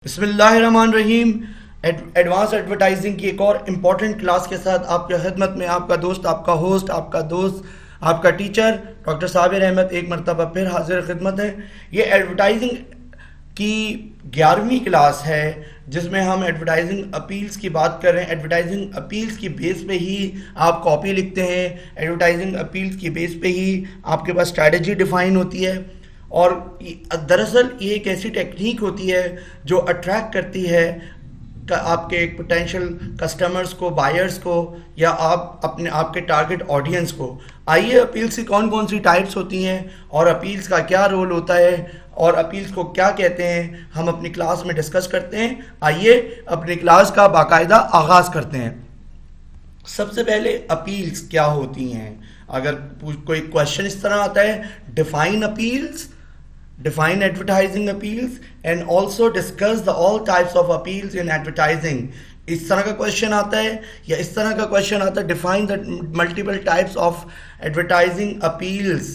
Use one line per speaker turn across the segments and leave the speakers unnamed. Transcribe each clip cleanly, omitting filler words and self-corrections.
बिस्मिल्लाहिर्रहमानिर्रहीम। Advance advertising की एक और इम्पॉर्टेंट क्लास के साथ आपके खिदमत में आपका दोस्त, आपका होस्ट, आपका दोस्त, आपका टीचर डॉक्टर साबिर अहमद एक मरतबा फिर हाजिर खिदमत है। ये एडवर्टाइजिंग की 11वीं क्लास है जिसमें हम एडवर्टाइजिंग अपील्स की बात कर रहे हैं। एडवर्टाइजिंग अपील्स की बेस पे ही आप कॉपी लिखते हैं, एडवर्टाइजिंग अपील्स की बेस पे ही आपके पास स्ट्रैटेजी डिफाइन होती है। और दरअसल ये एक ऐसी टेक्निक होती है जो अट्रैक्ट करती है आपके पोटेंशियल कस्टमर्स को, बायर्स को, या आपके टारगेट ऑडियंस को। आइए अपील्स की कौन कौन सी टाइप्स होती हैं और अपील्स का क्या रोल होता है और अपील्स को क्या कहते हैं हम अपनी क्लास में डिस्कस करते हैं। आइए अपनी क्लास का बाकायदा आगाज करते हैं। सबसे पहले अपील्स क्या होती हैं। अगर कोई क्वेश्चन इस तरह आता है, define appeals, define advertising appeals and also discuss the all types of appeals in advertising, इस तरह का क्वेश्चन आता है, या इस तरह का क्वेश्चन आता है define the multiple types of advertising appeals.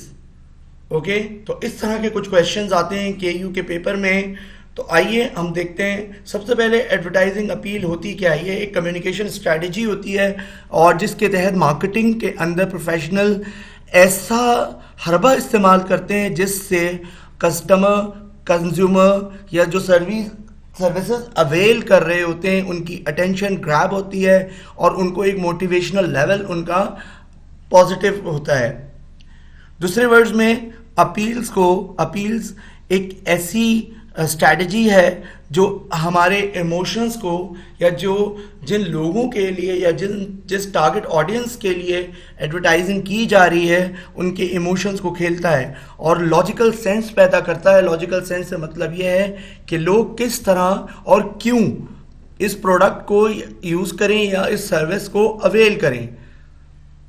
Okay, तो इस तरह के कुछ क्वेश्चंस आते हैं केयू के पेपर में। तो आइए हम देखते हैं। सबसे पहले एडवर्टाइजिंग अपील होती क्या है। ये एक कम्युनिकेशन स्ट्रेटजी होती है और जिसके तहत मार्केटिंग के अंदर प्रोफेशनल ऐसा हरबा इस्तेमाल करते हैं जिससे कस्टमर, कंज्यूमर या जो सर्विसेज अवेल कर रहे होते हैं उनकी अटेंशन ग्रैब होती है और उनको एक मोटिवेशनल लेवल उनका पॉजिटिव होता है। दूसरे वर्ड्स में अपील्स एक ऐसी स्ट्रैटेजी है जो हमारे इमोशंस को, या जिन लोगों के लिए या जिस टारगेट ऑडियंस के लिए एडवर्टाइजिंग की जा रही है उनके इमोशंस को खेलता है और लॉजिकल सेंस पैदा करता है। लॉजिकल सेंस से मतलब यह है कि लोग किस तरह और क्यों इस प्रोडक्ट को यूज़ करें या इस सर्विस को अवेल करें।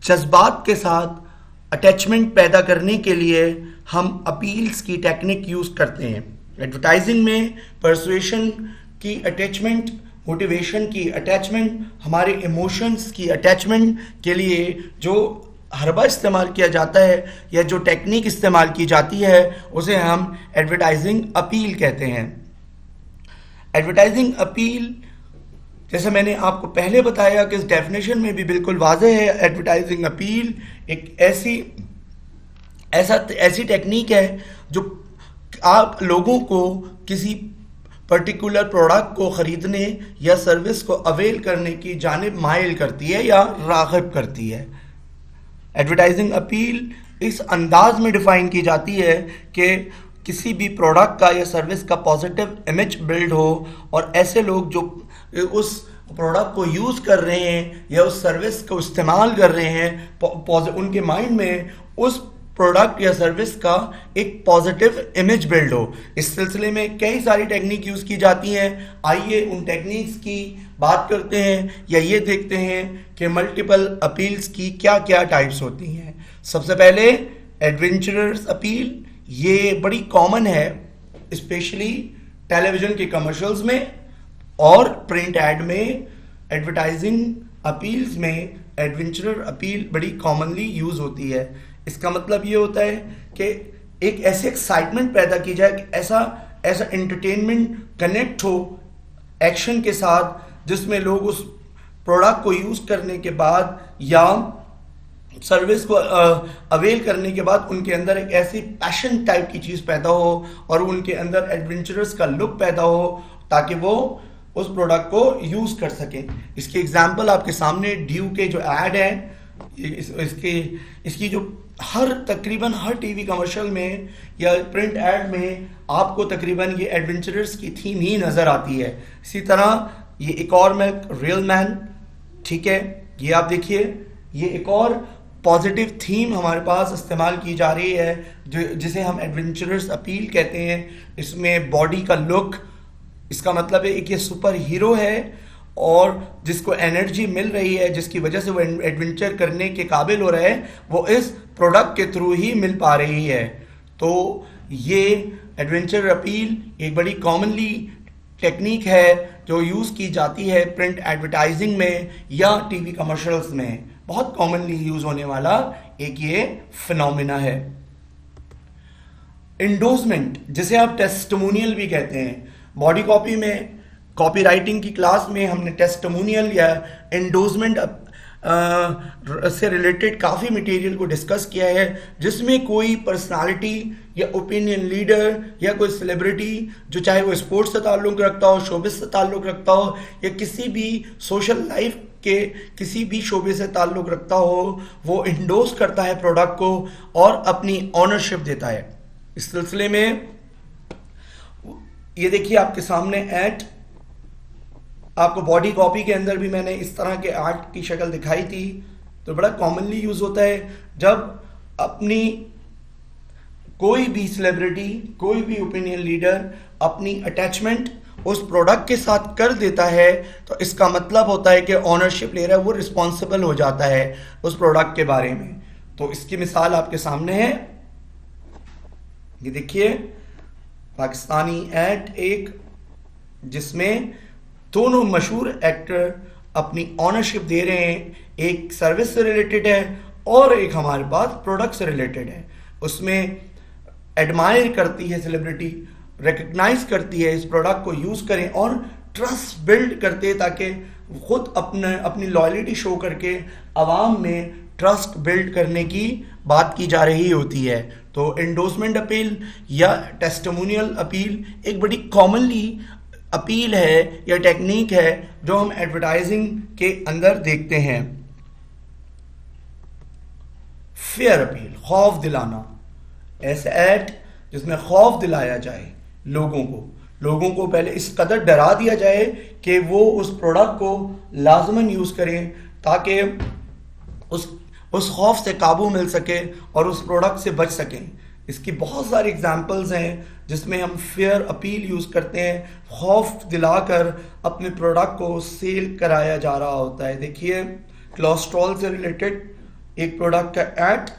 जज्बात के साथ अटैचमेंट पैदा करने के लिए हम अपील्स की टेक्निक यूज़ करते हैं। एडवर्टाइजिंग में परसुएशन की अटैचमेंट, मोटिवेशन की अटैचमेंट, हमारे इमोशंस की अटैचमेंट के लिए जो हरबा इस्तेमाल किया जाता है या जो टेक्निक इस्तेमाल की जाती है उसे हम एडवर्टाइजिंग अपील कहते हैं। एडवर्टाइजिंग अपील, जैसे मैंने आपको पहले बताया कि इस डेफिनेशन में भी बिल्कुल वाज़ेह है, एडवर्टाइजिंग अपील एक ऐसी टेक्निक है जो आप लोगों को किसी पर्टिकुलर प्रोडक्ट को ख़रीदने या सर्विस को अवेल करने की जानिब माइल करती है या राग़िब करती है। एडवर्टाइजिंग अपील इस अंदाज में डिफ़ाइन की जाती है कि किसी भी प्रोडक्ट का या सर्विस का पॉजिटिव इमेज बिल्ड हो और ऐसे लोग जो उस प्रोडक्ट को यूज़ कर रहे हैं या उस सर्विस को इस्तेमाल कर रहे हैं उनके माइंड में उस प्रोडक्ट या सर्विस का एक पॉजिटिव इमेज बिल्ड हो। इस सिलसिले में कई सारी टेक्निक यूज़ की जाती हैं। आइए उन टेक्निक्स की बात करते हैं या ये देखते हैं कि मल्टीपल अपील्स की क्या क्या टाइप्स होती हैं। सबसे पहले एडवेंचरर्स अपील, ये बड़ी कॉमन है स्पेशली टेलीविज़न के कमर्शियल्स में और प्रिंट एड में। एडवर्टाइजिंग अपील्स में एडवेंचरर अपील बड़ी कॉमनली यूज़ होती है। इसका मतलब ये होता है कि एक ऐसे एक्साइटमेंट पैदा की जाए कि ऐसा एंटरटेनमेंट कनेक्ट हो एक्शन के साथ जिसमें लोग उस प्रोडक्ट को यूज़ करने के बाद या सर्विस को अवेल करने के बाद उनके अंदर एक ऐसी पैशन टाइप की चीज़ पैदा हो और उनके अंदर एडवेंचरस का लुक पैदा हो ताकि वो उस प्रोडक्ट को यूज़ कर सकें। इसके एग्जाम्पल आपके सामने ड्यू के जो ऐड है, इसकी जो तकरीबन हर टीवी कमर्शियल में या प्रिंट एड में आपको तकरीबन ये एडवेंचरर्स की थीम ही नज़र आती है। इसी तरह ये एक और मिल्क रियल मैन, ठीक है, ये आप देखिए, ये एक और पॉजिटिव थीम हमारे पास इस्तेमाल की जा रही है जिसे हम एडवेंचरर्स अपील कहते हैं। इसमें बॉडी का लुक, इसका मतलब है कि ये सुपर हीरो है और जिसको एनर्जी मिल रही है, जिसकी वजह से वो एडवेंचर करने के काबिल हो रहा है, वो इस प्रोडक्ट के थ्रू ही मिल पा रही है। तो ये एडवेंचर अपील एक बड़ी कॉमनली टेक्निक है जो यूज़ की जाती है प्रिंट एडवर्टाइजिंग में या टीवी कमर्शियल्स में। बहुत कॉमनली यूज़ होने वाला एक ये फिनोमिना है। इंडोर्समेंट, जिसे आप टेस्टिमोनियल भी कहते हैं, बॉडी कॉपी में, कॉपी राइटिंग की क्लास में हमने टेस्टिमोनियल या एंडोर्समेंट से रिलेटेड काफ़ी मटेरियल को डिस्कस किया है, जिसमें कोई पर्सनालिटी या ओपिनियन लीडर या कोई सेलिब्रिटी, जो चाहे वो स्पोर्ट्स से ताल्लुक़ रखता हो, शोबिस से ताल्लुक़ रखता हो, या किसी भी सोशल लाइफ के किसी भी शोबे से ताल्लुक़ रखता हो, वो इंडोर्स करता है प्रोडक्ट को और अपनी ऑनरशिप देता है। इस सिलसिले में ये देखिए आपके सामने ऐड, आपको बॉडी कॉपी के अंदर भी मैंने इस तरह के आर्ट की शक्ल दिखाई थी। तो बड़ा कॉमनली यूज होता है जब अपनी कोई भी सेलिब्रिटी, कोई भी ओपिनियन लीडर अपनी अटैचमेंट उस प्रोडक्ट के साथ कर देता है, तो इसका मतलब होता है कि ऑनरशिप ले रहा है, वो रिस्पॉन्सिबल हो जाता है उस प्रोडक्ट के बारे में। तो इसकी मिसाल आपके सामने है, ये देखिए पाकिस्तानी ऐड एक, जिसमें दोनों मशहूर एक्टर अपनी ऑनरशिप दे रहे हैं। एक सर्विस से रिलेटेड है और एक हमारे पास प्रोडक्ट से रिलेटेड है। उसमें एडमायर करती है सेलिब्रिटी, रिकग्नाइज करती है इस प्रोडक्ट को यूज़ करें और ट्रस्ट बिल्ड करते हैं, ताकि खुद अपनी लॉयल्टी शो करके आवाम में ट्रस्ट बिल्ड करने की बात की जा रही होती है। तो एंडोर्समेंट अपील या टेस्टिमोनियल अपील एक बड़ी कॉमनली अपील है या टेक्निक है जो हम एडवर्टाइजिंग के अंदर देखते हैं। फेयर अपील, खौफ दिलाना, ऐसे ऐड जिसमें खौफ दिलाया जाए लोगों को पहले इस कदर डरा दिया जाए कि वो उस प्रोडक्ट को लाजमन यूज करें, ताकि उस खौफ से काबू मिल सके और उस प्रोडक्ट से बच सकें। इसकी बहुत सारी एग्जांपल्स हैं जिसमें हम फेयर अपील यूज़ करते हैं, खौफ दिलाकर अपने प्रोडक्ट को सेल कराया जा रहा होता है। देखिए कोलेस्ट्रॉल से रिलेटेड एक प्रोडक्ट का ऐड,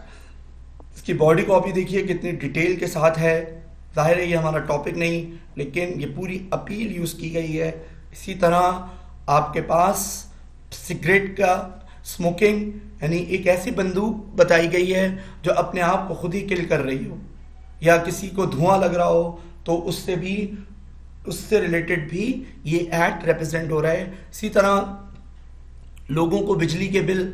इसकी बॉडी कॉपी देखिए कितनी डिटेल के साथ है। जाहिर है ये हमारा टॉपिक नहीं, लेकिन ये पूरी अपील यूज़ की गई है। इसी तरह आपके पास सिगरेट का स्मोकिंग, यानी एक ऐसी बंदूक बताई गई है जो अपने आप को खुद ही किल कर रही हो, या किसी को धुआं लग रहा हो, तो उससे रिलेटेड भी ये एक्ट रिप्रेजेंट हो रहा है। इसी तरह लोगों को बिजली के बिल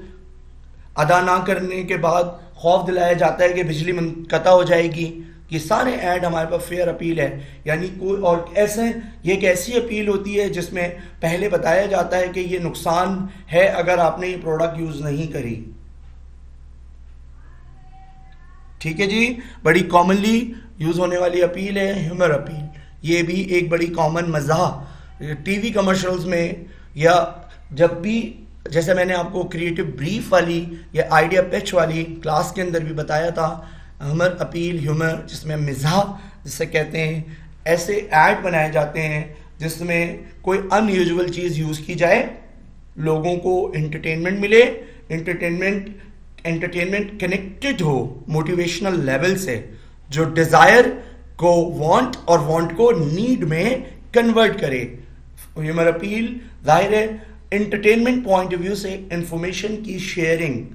अदा ना करने के बाद खौफ दिलाया जाता है कि बिजली मुनक़ता हो जाएगी। ये सारे ऐड हमारे पास फेयर अपील है, यानी कोई और ये एक ऐसी अपील होती है जिसमें पहले बताया जाता है कि ये नुकसान है अगर आपने ये प्रोडक्ट यूज नहीं करी। ठीक है जी, बड़ी कॉमनली यूज होने वाली अपील है ह्यूमर अपील। ये भी एक बड़ी कॉमन मज़ाह टीवी कमर्शियल्स में, या जब भी, जैसे मैंने आपको क्रिएटिव ब्रीफ वाली या आइडिया पिच वाली क्लास के अंदर भी बताया था, ह्यूमर अपील, ह्यूमर जिसमें मिजाह जिसे कहते हैं, ऐसे ऐड बनाए जाते हैं जिसमें कोई अनयूजुअल चीज़ यूज़ की जाए, लोगों को एंटरटेनमेंट मिले, एंटरटेनमेंट कनेक्टेड हो मोटिवेशनल लेवल से, जो डिज़ायर को वांट और वांट को नीड में कन्वर्ट करे। ह्यूमर अपील जाहिर है एंटरटेनमेंट पॉइंट ऑफ व्यू से इंफॉर्मेशन की शेयरिंग,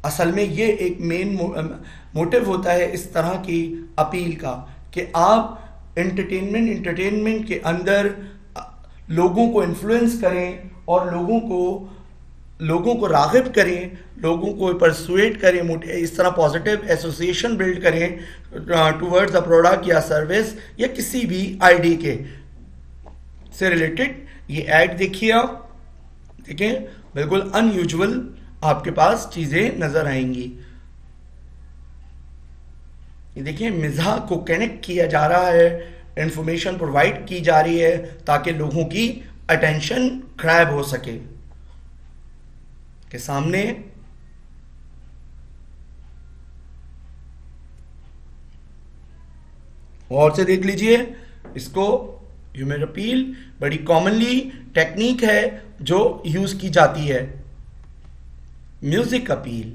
असल में ये एक मेन मोटिव होता है इस तरह की अपील का, कि आप एंटरटेनमेंट के अंदर लोगों को इन्फ्लुएंस करें और लोगों को राग़िब करें, लोगों को परसुएट करें, इस तरह पॉजिटिव एसोसिएशन बिल्ड करें टुवर्ड्स द प्रोडक्ट या सर्विस या किसी भी आईडी के से रिलेटेड। ये ऐड देखिए आप, देखें बिल्कुल अनयूजुअल आपके पास चीजें नजर आएंगी। ये देखिए मिजाह को कनेक्ट किया जा रहा है, इंफॉर्मेशन प्रोवाइड की जा रही है ताकि लोगों की अटेंशन ग्रैब हो सके। के सामने और से देख लीजिए इसको। ह्यूमर अपील बड़ी कॉमनली टेक्निक है जो यूज की जाती है। म्यूजिक अपील,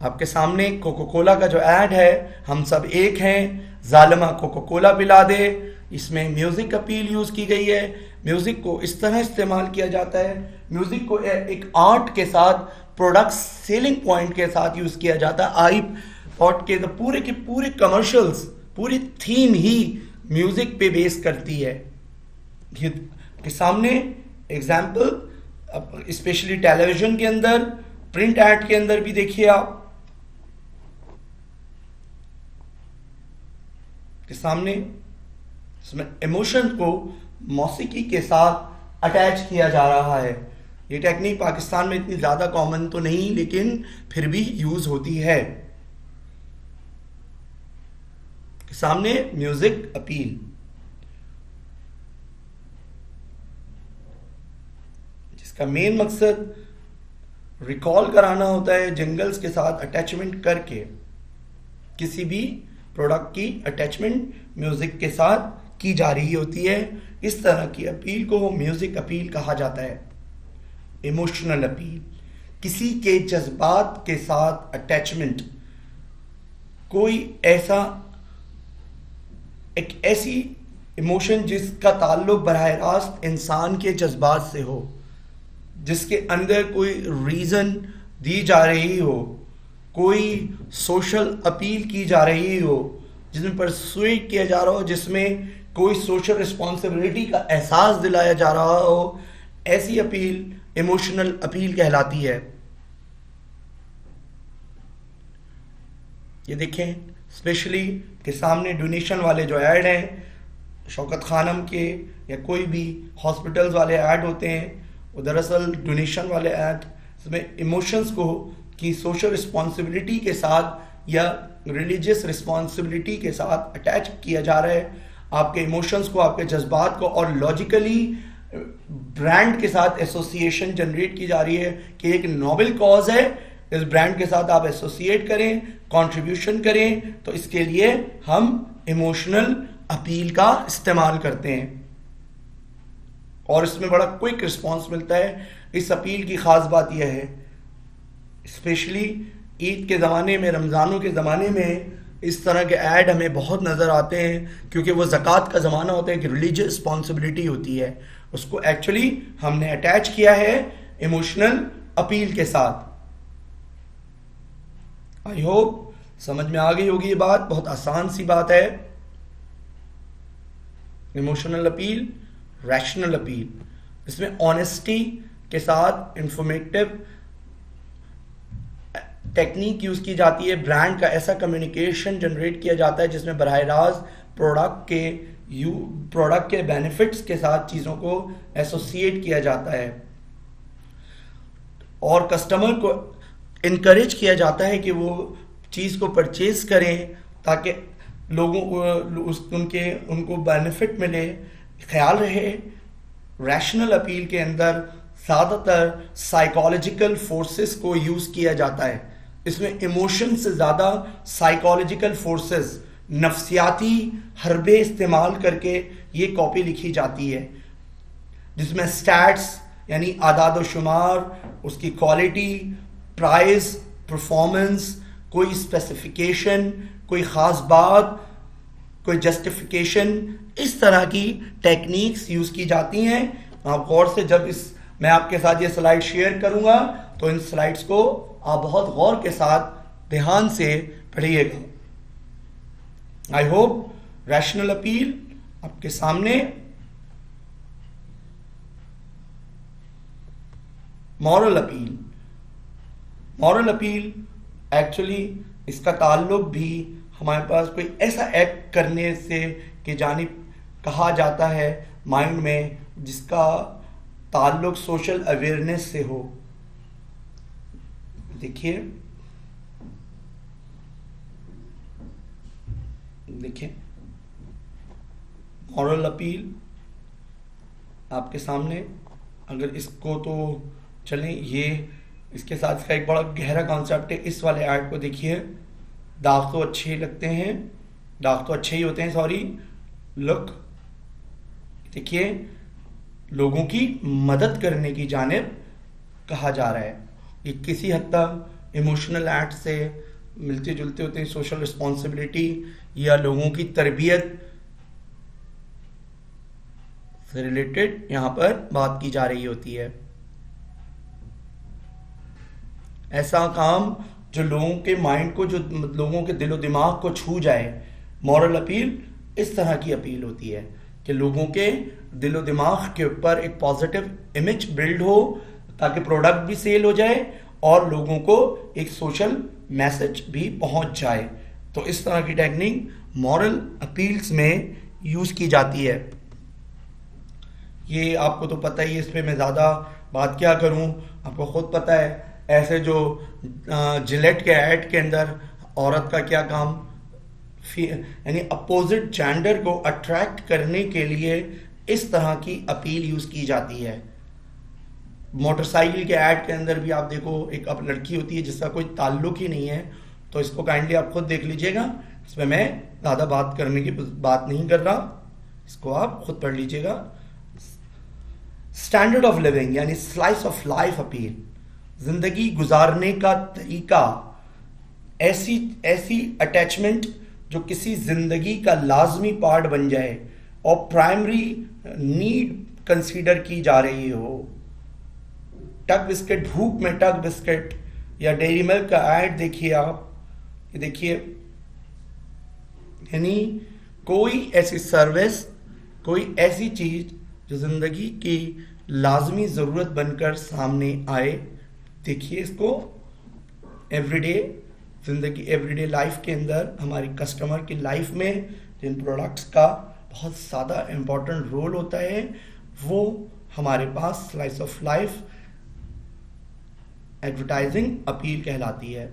आपके सामने कोको कोला का जो ऐड है, हम सब एक हैं, जालिमा कोको कोला पिला दे, इसमें म्यूजिक अपील यूज की गई है। म्यूजिक को इस तरह इस्तेमाल किया जाता है, म्यूजिक को एक आर्ट के साथ, प्रोडक्ट सेलिंग पॉइंट के साथ यूज किया जाता है। आई पॉट के पूरे कमर्शियल्स, पूरी थीम ही म्यूजिक पे बेस करती है। ये के सामने एग्जाम्पल स्पेशली टेलीविजन के अंदर, प्रिंट एड के अंदर भी देखिए आप के सामने इसमें इमोशन को मौसीकी के साथ अटैच किया जा रहा है। ये टेक्निक पाकिस्तान में इतनी ज्यादा कॉमन तो नहीं, लेकिन फिर भी यूज होती है। सामने म्यूजिक अपील, जिसका मेन मकसद रिकॉल कराना होता है, जिंगल्स के साथ अटैचमेंट करके किसी भी प्रोडक्ट की अटैचमेंट म्यूजिक के साथ की जा रही होती है। इस तरह की अपील को म्यूजिक अपील कहा जाता है। इमोशनल अपील, किसी के जज्बात के साथ अटैचमेंट, कोई ऐसा एक ऐसी इमोशन जिसका ताल्लुक बराह रास्त इंसान के जज्बात से हो, जिसके अंदर कोई रीजन दी जा रही हो, कोई सोशल अपील की जा रही हो, जिसमें परसुएट किया जा रहा हो, जिसमें कोई सोशल रिस्पॉन्सिबिलिटी का एहसास दिलाया जा रहा हो, ऐसी अपील इमोशनल अपील कहलाती है। ये देखें स्पेशली के सामने डोनेशन वाले जो ऐड हैं, शौकत खानम के या कोई भी हॉस्पिटल्स वाले ऐड होते हैं, वो दरअसल डोनेशन वाले ऐड, इसमें इमोशंस को की सोशल रिस्पॉन्सिबिलिटी के साथ या रिलीजियस रिस्पॉन्सिबिलिटी के साथ अटैच किया जा रहा है। आपके इमोशंस को, आपके जज्बात को, और लॉजिकली ब्रांड के साथ एसोसिएशन जनरेट की जा रही है कि एक नोबल कॉज है, इस ब्रांड के साथ आप एसोसिएट करें, कंट्रीब्यूशन करें, तो इसके लिए हम इमोशनल अपील का इस्तेमाल करते हैं और इसमें बड़ा क्विक रिस्पांस मिलता है। इस अपील की खास बात यह है, स्पेशली ईद के ज़माने में, रमज़ानों के ज़माने में इस तरह के ऐड हमें बहुत नज़र आते हैं, क्योंकि वो ज़कात का ज़माना होता है कि रिलीजियस रिस्पॉन्सिबिलिटी होती है, उसको एक्चुअली हमने अटैच किया है इमोशनल अपील के साथ। आई होप समझ में आ गई होगी ये बात, बहुत आसान सी बात है। इमोशनल अपील, रैशनल अपील, इसमें ऑनेस्टी के साथ इंफॉर्मेटिव टेक्निक यूज की जाती है। ब्रांड का ऐसा कम्युनिकेशन जनरेट किया जाता है जिसमें बराह रास्त प्रोडक्ट के बेनिफिट्स के साथ चीज़ों को एसोसिएट किया जाता है और कस्टमर को इनकरेज किया जाता है कि वो चीज़ को परचेज करें ताकि लोगों को उनको बेनिफिट मिले। ख्याल रहे, रैशनल अपील के अंदर ज़्यादातर साइकोलॉजिकल फोर्सेस को यूज़ किया जाता है। इसमें इमोशन से ज़्यादा साइकोलॉजिकल फोर्सेस, नफ्सियाती हरबे इस्तेमाल करके ये कॉपी लिखी जाती है, जिसमें स्टैट्स यानी आदाद व शुमार, उसकी क्वालिटी, प्राइस, परफॉर्मेंस, कोई स्पेसिफिकेशन, कोई ख़ास बात, कोई जस्टिफिकेशन, इस तरह की टेक्निक्स यूज़ की जाती हैं। आप गौर से, जब मैं आपके साथ ये स्लाइड शेयर करूंगा तो इन स्लाइड्स को आप बहुत गौर के साथ ध्यान से पढ़िएगा। आई होप रैशनल अपील आपके सामने। Moral appeal, moral appeal actually इसका ताल्लुक भी हमारे पास कोई ऐसा एक्ट करने से कि जानिब कहा जाता है माइंड में जिसका ताल्लुक सोशल अवेयरनेस से हो। देखिए मॉरल अपील आपके सामने। अगर इसको तो चलें, ये इसके साथ इसका एक बड़ा गहरा कॉन्सेप्ट है। इस वाले ऐड को देखिए, दाग तो अच्छे लगते हैं, दाग तो अच्छे ही होते हैं, सॉरी, लुक देखिए, लोगों की मदद करने की जानिब कहा जा रहा है। ये किसी हद तक इमोशनल एक्ट से मिलते जुलते होते हैं, सोशल रिस्पॉन्सिबिलिटी या लोगों की तरबियत से रिलेटेड यहाँ पर बात की जा रही होती है। ऐसा काम जो लोगों के माइंड को, जो लोगों के दिलो दिमाग को छू जाए, मॉरल अपील इस तरह की अपील होती है कि लोगों के दिलो दिमाग के ऊपर एक पॉजिटिव इमेज बिल्ड हो ताकि प्रोडक्ट भी सेल हो जाए और लोगों को एक सोशल मैसेज भी पहुंच जाए। तो इस तरह की टेक्निक मॉरल अपील्स में यूज की जाती है। ये आपको तो पता ही है, इस पर मैं ज़्यादा बात क्या करूं, आपको खुद पता है। ऐसे जो जिलेट के ऐड के अंदर औरत का क्या काम, यानी अपोजिट जेंडर को अट्रैक्ट करने के लिए इस तरह की अपील यूज की जाती है। मोटरसाइकिल के ऐड के अंदर भी आप देखो, एक अब लड़की होती है जिसका कोई ताल्लुक ही नहीं है, तो इसको काइंडली आप खुद देख लीजिएगा, इसमें मैं ज़्यादा बात करने की बात नहीं कर रहा, इसको आप खुद पढ़ लीजिएगा। स्टैंडर्ड ऑफ लिविंग यानी स्लाइस ऑफ लाइफ अपील, जिंदगी गुजारने का तरीका, ऐसी अटैचमेंट जो किसी जिंदगी का लाजमी पार्ट बन जाए और प्राइमरी नीड कंसीडर की जा रही हो। टक बिस्किट, भूख में टक बिस्किट या डेयरी मिल्क का ऐड देखिए आप, ये देखिए, यानी कोई ऐसी सर्विस, कोई ऐसी चीज जो जिंदगी की लाजमी जरूरत बनकर सामने आए। देखिए इसको एवरीडे जिंदगी, एवरीडे लाइफ के अंदर हमारी कस्टमर की लाइफ में जिन प्रोडक्ट्स का बहुत ज़्यादा इम्पोर्टेंट रोल होता है वो हमारे पास slice of life advertising appeal कहलाती है।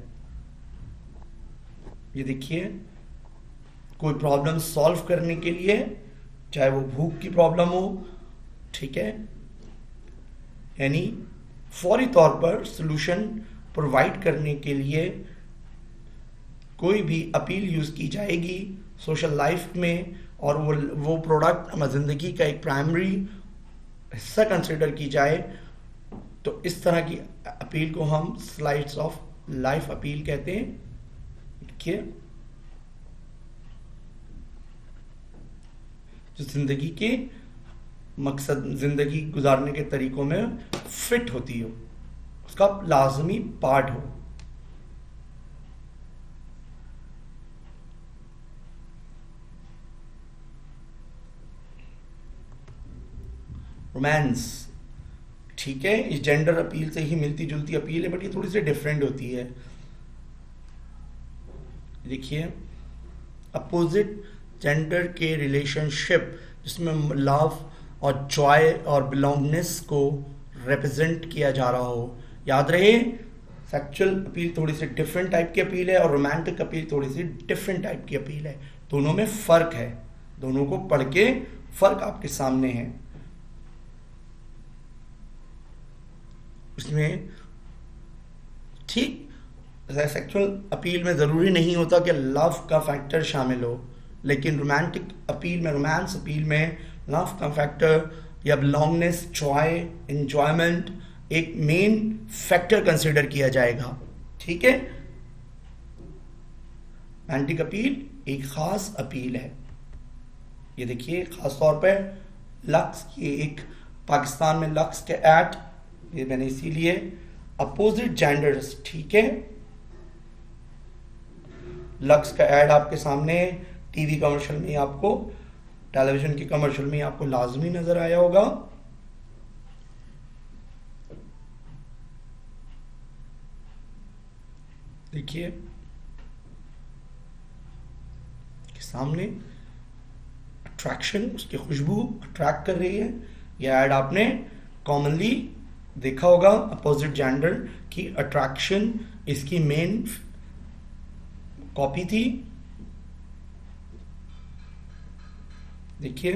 ये देखिए, कोई प्रॉब्लम सॉल्व करने के लिए, चाहे वो भूख की प्रॉब्लम हो, ठीक है, यानी फौरी तौर पर सॉल्यूशन प्रोवाइड करने के लिए कोई भी अपील यूज की जाएगी सोशल लाइफ में, और वो प्रोडक्ट हमारी जिंदगी का एक प्राइमरी हिस्सा कंसिडर की जाए, तो इस तरह की अपील को हम स्लाइस ऑफ लाइफ अपील कहते हैं। देखिए, जो जिंदगी के मकसद, जिंदगी गुजारने के तरीकों में फिट होती हो, उसका लाजमी पार्ट हो। रोमांस, ठीक है, इस जेंडर अपील से ही मिलती जुलती अपील है, बट ये थोड़ी सी डिफरेंट होती है। देखिए, अपोजिट जेंडर के रिलेशनशिप जिसमें लव और जॉय और बिलोंगनेस को रिप्रेजेंट किया जा रहा हो। याद रहे, सेक्सुअल अपील थोड़ी सी डिफरेंट टाइप की अपील है और रोमांटिक अपील थोड़ी सी डिफरेंट टाइप की अपील है। दोनों में फर्क है, दोनों को पढ़ के फर्क आपके सामने है। उसमें ठीक सेक्सुअल अपील में ज़रूरी नहीं होता कि लव का फैक्टर शामिल हो, लेकिन रोमांटिक अपील में, रोमांस अपील में लव का फैक्टर या बिलोंगनेस, जॉय, एंजॉयमेंट एक मेन फैक्टर कंसिडर किया जाएगा। ठीक है, रोमांटिक अपील एक खास अपील है। ये देखिए, खास तौर पे लक्स, ये एक पाकिस्तान में लक्स के ऐड, ये मैंने इसीलिए अपोजिट जेंडर्स, ठीक है, लक्स का ऐड आपके सामने टीवी कमर्शियल में, आपको टेलीविजन के कमर्शियल में आपको लाजमी नजर आया होगा। देखिए सामने अट्रैक्शन, उसकी खुशबू अट्रैक्ट कर रही है। यह ऐड आपने कॉमनली देखा होगा, अपोजिट जेंडर की अट्रैक्शन इसकी मेन कॉपी थी। देखिए,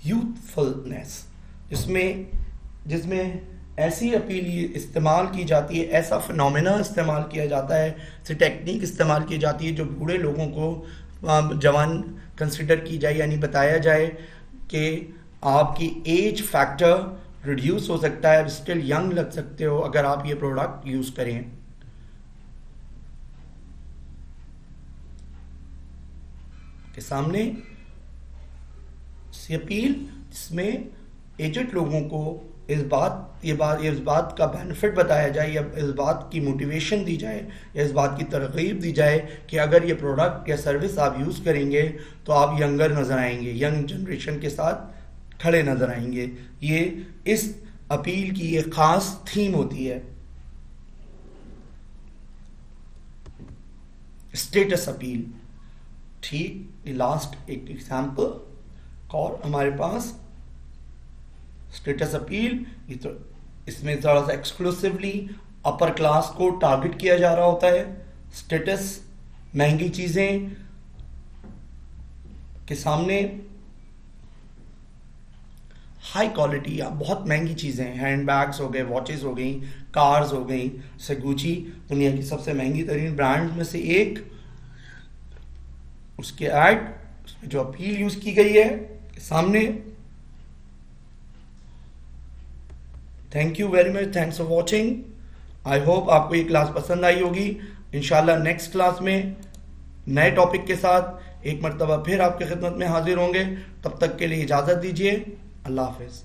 यूथफुलनेस, जिसमें ऐसी अपील इस्तेमाल की जाती है, ऐसा फिनोमेना इस्तेमाल किया जाता है, ऐसी टेक्निक इस्तेमाल की जाती है जो बूढ़े लोगों को जवान कंसिडर की जाए, यानी बताया जाए कि आपकी एज फैक्टर रिड्यूस हो सकता है, स्टिल यंग लग सकते हो अगर आप ये प्रोडक्ट यूज करें। के सामने अपील जिसमें एजेड लोगों को इस बात का बेनिफिट बताया जाए, या इस बात की मोटिवेशन दी जाए, या इस बात की तरगीब दी जाए कि अगर ये प्रोडक्ट या सर्विस आप यूज़ करेंगे तो आप यंगर नज़र आएंगे, यंग जनरेशन के साथ खड़े नज़र आएंगे। ये इस अपील की एक ख़ास थीम होती है, स्टेटस अपील। ठीक, लास्ट एक एग्जाम्पल और हमारे पास स्टेटस अपील, इसमें थोड़ा सा एक्सक्लूसिवली अपर क्लास को टारगेट किया जा रहा होता है। स्टेटस महंगी चीजें के सामने हाई क्वालिटी या बहुत महंगी चीजें, हैंड बैग्स हो गए, वॉचेस हो गई, कार्स हो गई, से गुची दुनिया की सबसे महंगी तरीन ब्रांड में से एक, उसके ऐड, उसमें जो अपील यूज की गई है सामने। Thank you very much, thanks for watching. I hope आपको ये क्लास पसंद आई होगी। इंशाल्लाह नेक्स्ट क्लास में नए टॉपिक के साथ एक मरतबा फिर आपकी खिदमत में हाजिर होंगे। तब तक के लिए इजाज़त दीजिए। अल्लाह हाफिज़।